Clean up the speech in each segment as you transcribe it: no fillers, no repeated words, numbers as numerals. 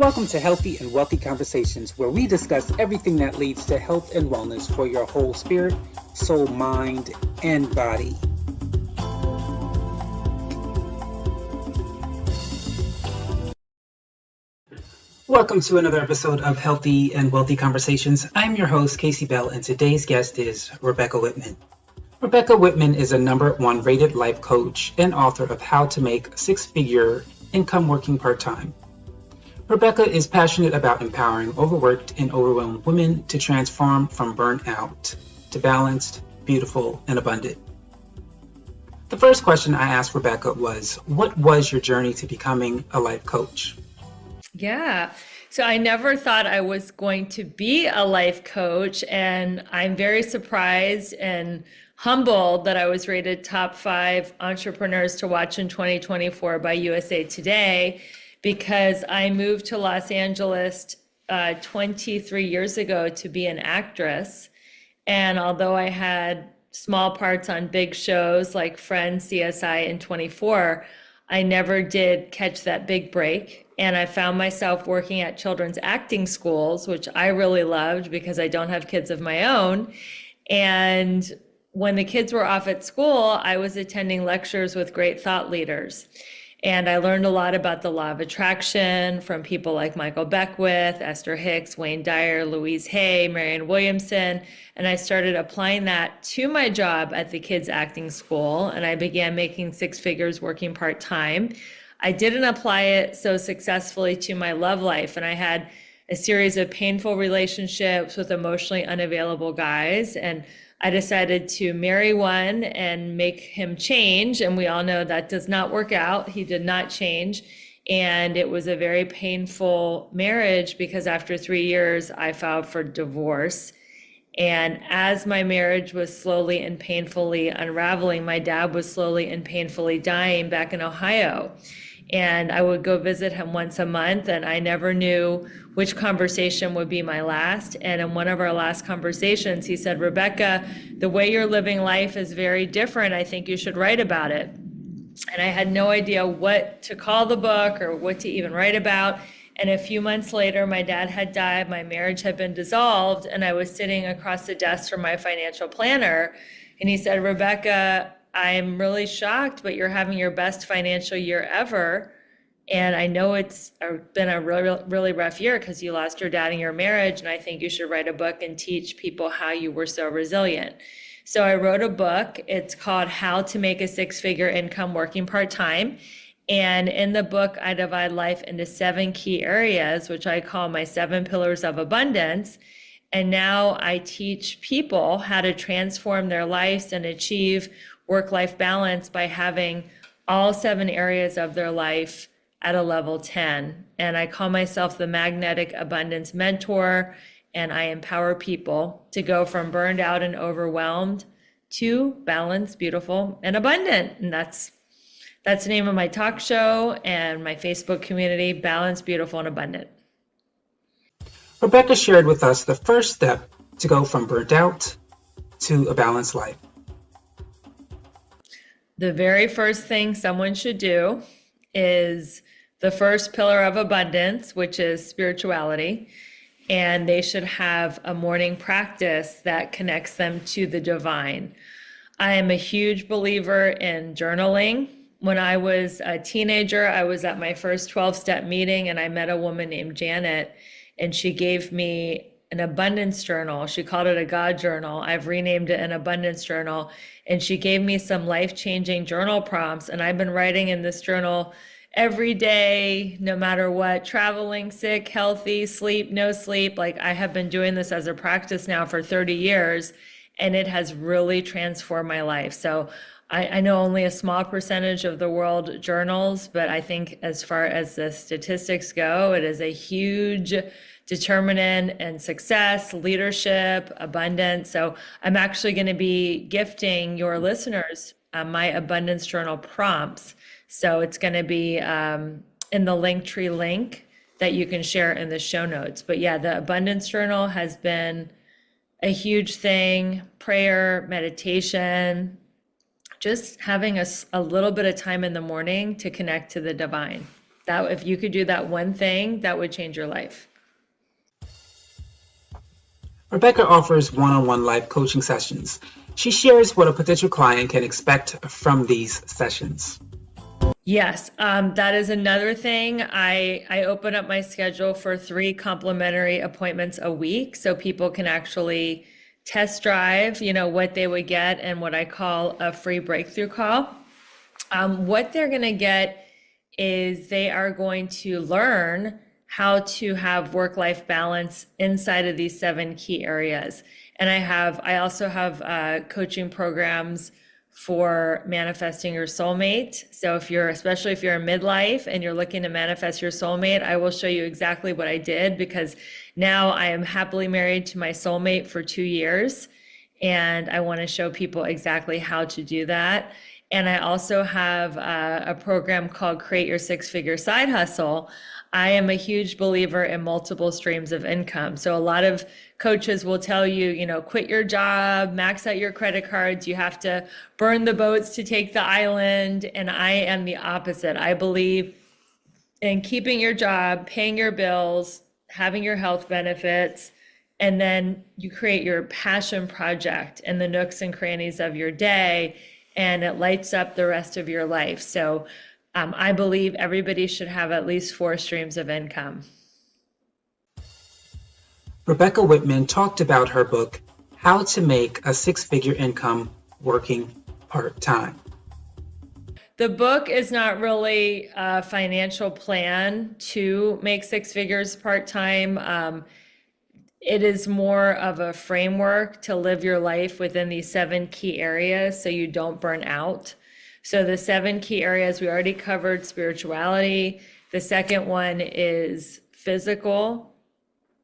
Welcome to Healthy and Wealthy Conversations, where we discuss everything that leads to health and wellness for your whole spirit, soul, mind, and body. Welcome to another episode of Healthy and Wealthy Conversations. I'm your host, Casey Bell, and today's guest is Rebecca Whitman. Rebecca Whitman is a #1 rated life coach and author of How to Make Six-Figure Income Working Part-Time. Rebecca is passionate about empowering overworked and overwhelmed women to transform from burnout to balanced, beautiful, and abundant. The first question I asked Rebecca was, what was your journey to becoming a life coach? Yeah. So I never thought I was going to be a life coach, and I'm very surprised and humbled that I was rated top 5 entrepreneurs to watch in 2024 by USA Today, because I moved to Los Angeles 23 years ago to be an actress. And although I had small parts on big shows like Friends, CSI, and 24, I never did catch that big break. And I found myself working at children's acting schools, which I really loved because I don't have kids of my own. And when the kids were off at school, I was attending lectures with great thought leaders. And I learned a lot about the law of attraction from people like Michael Beckwith, Esther Hicks, Wayne Dyer, Louise Hay, Marianne Williamson. And I started applying that to my job at the kids acting school. And I began making 6 figures working part-time. I didn't apply it so successfully to my love life. And I had a series of painful relationships with emotionally unavailable guys. And I decided to marry one and make him change. And we all know that does not work out. He did not change. And it was a very painful marriage because after 3 years, I filed for divorce. And as my marriage was slowly and painfully unraveling, my dad was slowly and painfully dying back in Ohio. And I would go visit him once a month, and I never knew which conversation would be my last. And in one of our last conversations, he said, "Rebecca, the way you're living life is very different. I think you should write about it." And I had no idea what to call the book or what to even write about. And a few months later, my dad had died, my marriage had been dissolved, and I was sitting across the desk from my financial planner. And he said, "Rebecca, I'm really shocked, but you're having your best financial year ever. And I know it's been a really, really rough year because you lost your dad in your marriage. And I think you should write a book and teach people how you were so resilient." So I wrote a book. It's called How to Make a Six-Figure Income Working Part-Time. And in the book, I divide life into 7 key areas, which I call my 7 pillars of abundance. And now I teach people how to transform their lives and achieve work-life balance by having all 7 areas of their life at a level 10. And I call myself the Magnetic Abundance Mentor, and I empower people to go from burned out and overwhelmed to balanced, beautiful, and abundant. And that's the name of my talk show and my Facebook community, Balanced, Beautiful, and Abundant. Rebecca shared with us the first step to go from burnt out to a balanced life. The very first thing someone should do is the first pillar of abundance, which is spirituality. And they should have a morning practice that connects them to the divine. I am a huge believer in journaling. When I was a teenager, I was at my first 12-step meeting and I met a woman named Janet, and she gave me an abundance journal. She called it a God journal. I've renamed it an abundance journal. And she gave me some life-changing journal prompts. And I've been writing in this journal every day, no matter what, traveling, sick, healthy, sleep, no sleep. Like, I have been doing this as a practice now for 30 years, and it has really transformed my life. So I know only a small percentage of the world journals, but I think as far as the statistics go, it is a huge determinant and success, leadership, abundance. So I'm actually going to be gifting your listeners my abundance journal prompts. So it's going to be in the Linktree link that you can share in the show notes. But yeah, the abundance journal has been a huge thing. Prayer, meditation, just having a little bit of time in the morning to connect to the divine. That if you could do that one thing, that would change your life. Rebecca offers one-on-one live coaching sessions. She shares what a potential client can expect from these sessions. Yes, that is another thing. I open up my schedule for 3 complimentary appointments a week so people can actually test drive, what they would get and what I call a free breakthrough call. What they're going to get is they are going to learn how to have work-life balance inside of these 7 key areas. And I also have coaching programs for manifesting your soulmate. So especially if you're in midlife and you're looking to manifest your soulmate, I will show you exactly what I did, because now I am happily married to my soulmate for 2 years. And I want to show people exactly how to do that. And I also have a program called Create Your Six-Figure Side Hustle. I am a huge believer in multiple streams of income. So a lot of coaches will tell you, quit your job, max out your credit cards, you have to burn the boats to take the island. And I am the opposite. I believe in keeping your job, paying your bills, having your health benefits, and then you create your passion project in the nooks and crannies of your day, and it lights up the rest of your life. So I believe everybody should have at least 4 streams of income. Rebecca Whitman talked about her book, How to Make a Six-Figure Income Working Part-Time. The book is not really a financial plan to make 6 figures part-time. It is more of a framework to live your life within these 7 key areas so you don't burn out. So the 7 key areas, we already covered spirituality. The second one is physical,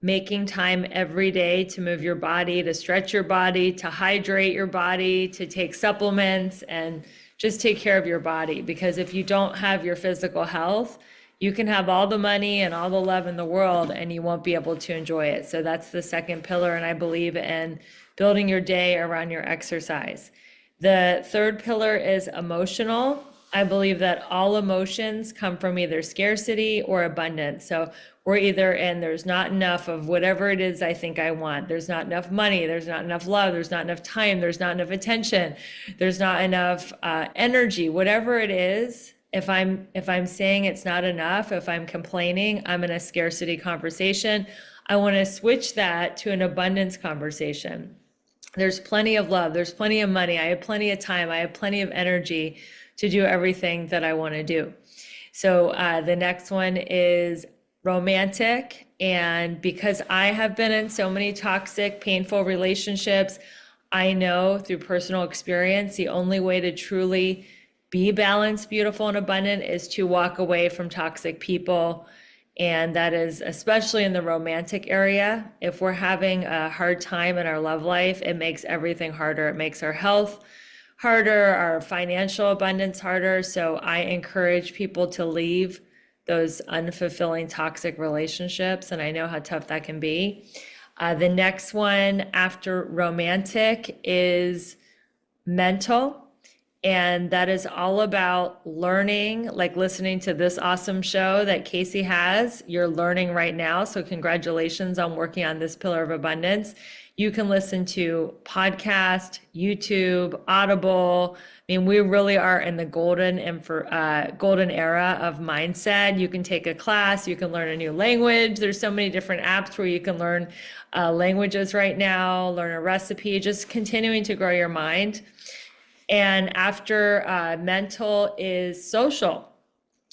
making time every day to move your body, to stretch your body, to hydrate your body, to take supplements, and just take care of your body. Because if you don't have your physical health, you can have all the money and all the love in the world and you won't be able to enjoy it. So that's the second pillar. And I believe in building your day around your exercise. The third pillar is emotional. I believe that all emotions come from either scarcity or abundance. So we're either in there's not enough of whatever it is I think I want. There's not enough money. There's not enough love. There's not enough time. There's not enough attention. There's not enough energy. Whatever it is, if I'm saying it's not enough, if I'm complaining, I'm in a scarcity conversation. I want to switch that to an abundance conversation. There's plenty of love. There's plenty of money. I have plenty of time. I have plenty of energy to do everything that I want to do. So the next one is romantic. And because I have been in so many toxic, painful relationships, I know through personal experience, the only way to truly be balanced, beautiful, and abundant is to walk away from toxic people. And that is especially in the romantic area. If we're having a hard time in our love life, it makes everything harder. It makes our health harder, our financial abundance harder. So I encourage people to leave those unfulfilling toxic relationships. And I know how tough that can be. The next one after romantic is mental. And that is all about learning, like listening to this awesome show that Casey has. You're learning right now. So congratulations on working on this pillar of abundance. You can listen to podcast, YouTube, Audible. I mean, we really are in the golden era of mindset. You can take a class, you can learn a new language. There's so many different apps where you can learn languages right now, learn a recipe, just continuing to grow your mind. And after mental is social.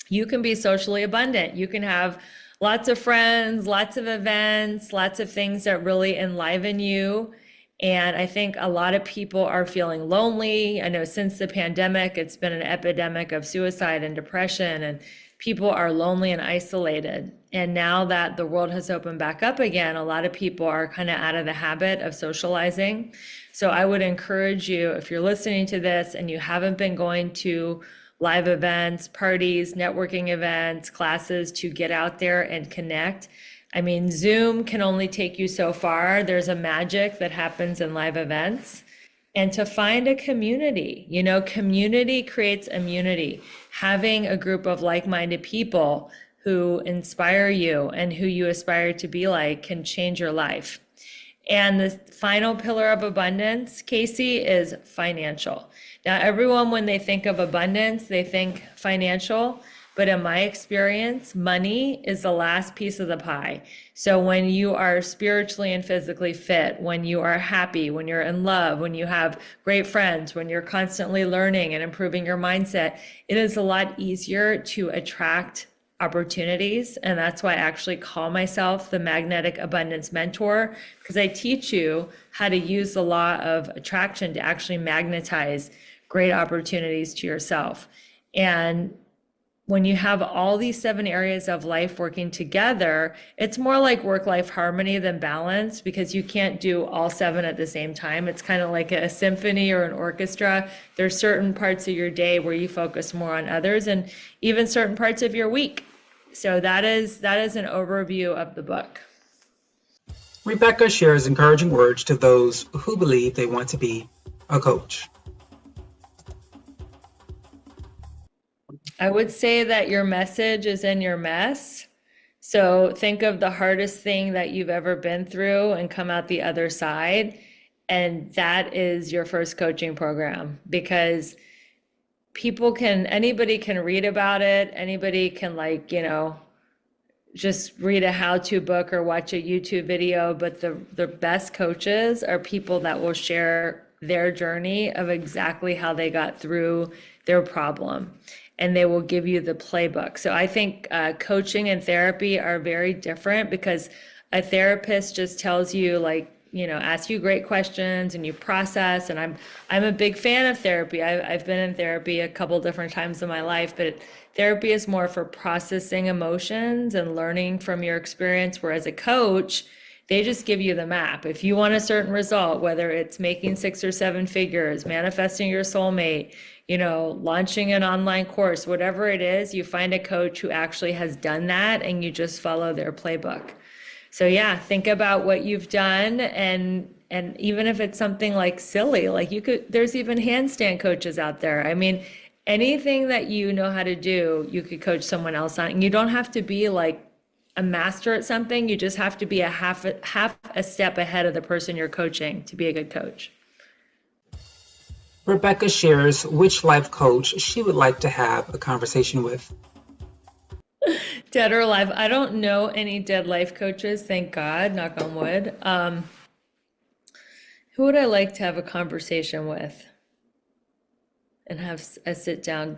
You can be socially abundant. You can have lots of friends, lots of events, lots of things that really enliven you. And I think a lot of people are feeling lonely. I know since the pandemic, it's been an epidemic of suicide and depression, and people are lonely and isolated. And now that the world has opened back up again, a lot of people are kind of out of the habit of socializing. So I would encourage you, if you're listening to this and you haven't been going to live events, parties, networking events, classes, to get out there and connect. I mean, Zoom can only take you so far. There's a magic that happens in live events. and to find a community. Community creates immunity. Having a group of like-minded people who inspire you and who you aspire to be like can change your life. And the final pillar of abundance, Casey, is financial. Now, everyone, when they think of abundance, they think financial. But in my experience, money is the last piece of the pie. So when you are spiritually and physically fit, when you are happy, when you're in love, when you have great friends, when you're constantly learning and improving your mindset, it is a lot easier to attract opportunities. And that's why I actually call myself the Magnetic Abundance Mentor, because I teach you how to use the law of attraction to actually magnetize great opportunities to yourself. And when you have all these 7 areas of life working together, it's more like work-life harmony than balance, because you can't do all 7 at the same time. It's kind of like a symphony or an orchestra. There's certain parts of your day where you focus more on others, and even certain parts of your week. So that is an overview of the book. Rebecca shares encouraging words to those who believe they want to be a coach. I would say that your message is in your mess. So think of the hardest thing that you've ever been through and come out the other side. And that is your first coaching program, because anybody can read about it. Anybody can just read a how-to book or watch a YouTube video. But the best coaches are people that will share their journey of exactly how they got through their problem. And they will give you the playbook. So I think coaching and therapy are very different, because a therapist just tells you, ask you great questions and you process. And I'm a big fan of therapy. I've been in therapy a couple different times in my life, but therapy is more for processing emotions and learning from your experience. Whereas a coach, they just give you the map. If you want a certain result, whether it's making 6 or 7 figures, manifesting your soulmate, launching an online course, whatever it is, you find a coach who actually has done that and you just follow their playbook. So yeah, think about what you've done, and even if it's something like silly, there's even handstand coaches out there. I mean, anything that you know how to do, you could coach someone else on. And you don't have to be like a master at something. You just have to be a half a step ahead of the person you're coaching to be a good coach. Rebecca shares which life coach she would like to have a conversation with. Dead or alive? I don't know any dead life coaches, thank God, knock on wood. Who would I like to have a conversation with and have a sit down?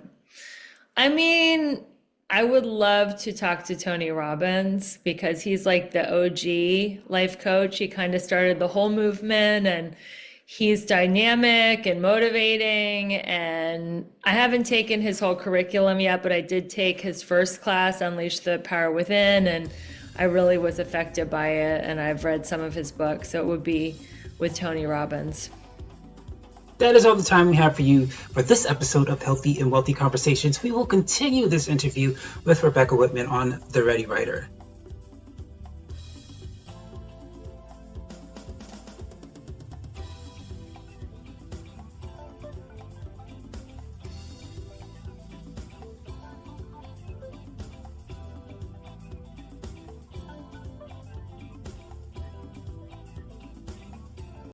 I mean, I would love to talk to Tony Robbins, because he's like the OG life coach. He kind of started the whole movement, and he's dynamic and motivating. And I haven't taken his whole curriculum yet, but I did take his first class, Unleash the Power Within, and I really was affected by it. And I've read some of his books, so it would be with Tony Robbins. That is all the time we have for you for this episode of Healthy and Wealthy Conversations. We will continue this interview with Rebecca Whitman on The Ready Writer.